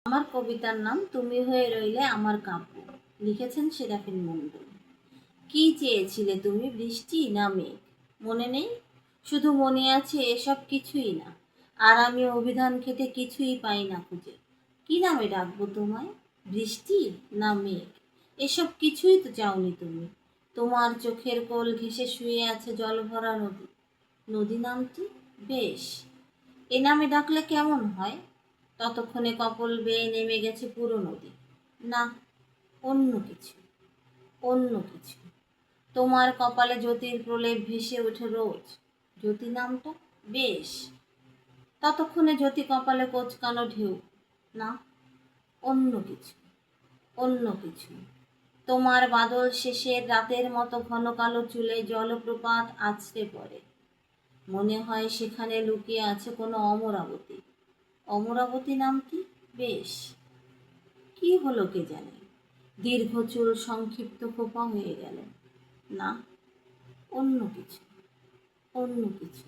আমার কবিতার নাম তুমি হয়ে রইলে আমার কাব্য। লিখেছেন সেরাফিন মণ্ডল। কি চেয়েছিলে তুমি, বৃষ্টি না মেঘ? মনে নেই? শুধু মনে আছে এসব কিছুই না। আর আমি অভিধান খেতে কিছুই পাই না খুঁজে। কি নামে ডাকবো তোমায়? বৃষ্টি না মেঘ? এসব কিছুই তো চাওনি তুমি। তোমার চোখের কোল ঘেঁষে শুয়ে আছে জলভরা নদী। নদী নামটি বেশ, এ নামে ডাকলে কেমন হয়? ততক্ষণে কপল বেয়ে নেমে গেছে পুরো নদী। না, অন্য কিছু, অন্য কিছু। তোমার কপালে জ্যোতির প্রলেপ ভেসে ওঠে রোজ। জ্যোতি নামটা বেশ, ততক্ষণে জ্যোতি কপালে কোচকানো ঢেউ। না, অন্য কিছু, অন্য কিছু। তোমার বাদল শেষের রাতের মতো ঘন কালো চুলে জলপ্রপাত আছড়ে পড়ে। মনে হয় সেখানে লুকিয়ে আছে কোনো অমরাবতী। অমরাবতী নামটি বেশ, কি হলো কে জানে, দীর্ঘ চুল সংক্ষিপ্ত খোপা হয়ে গেল। না, অন্য কিছু, অন্য কিছু।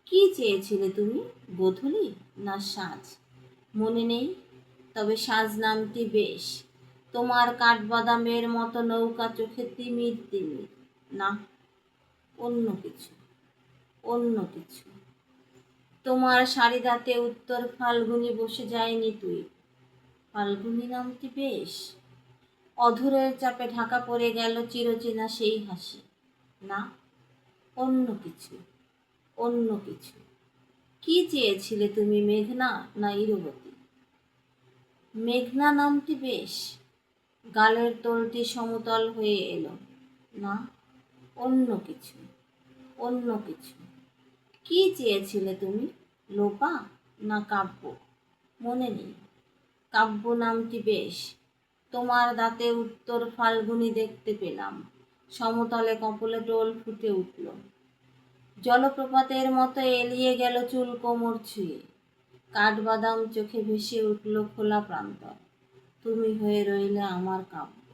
কি চেয়েছিলে তুমি, গোধূলি না সাজ? মনে নেই, তবে সাজ নামটি বেশ। তোমার কাঠবাদামের মতো নৌকা চোখে তিমির তিমির। না, অন্য কিছু, অন্য কিছু। তোমার সারিদাতে উত্তর ফাল্গুনি বসে যায়নি তুই। ফাল্গুনি নামটি বেশ, অধরের চাপে ঢাকা পড়ে গেল চিরচেনা সেই হাসি। না, অন্য কিছু, অন্য কিছু। কি চেয়েছিলে তুমি, মেঘনা না ইরবতী? মেঘনা নামটি বেশ, গালের তলটি সমতল হয়ে এলো। না, অন্য কিছু, অন্য কিছু। কি চেয়েছিলে তুমি, লোপা না কাব্য? মনে নেই, কাব্য নামটি বেশ। তোমার দাঁতে উত্তর ফাল্গুনি দেখতে পেলাম। সমতলে কপলে টোল ফুটে উঠল। জলপ্রপাতের মতো এলিয়ে গেল চুল কোমর ছুঁয়ে। কাঠবাদাম চোখে ভেসে উঠল খোলা প্রান্তর। তুমি হয়ে রইলে আমার কাব্য।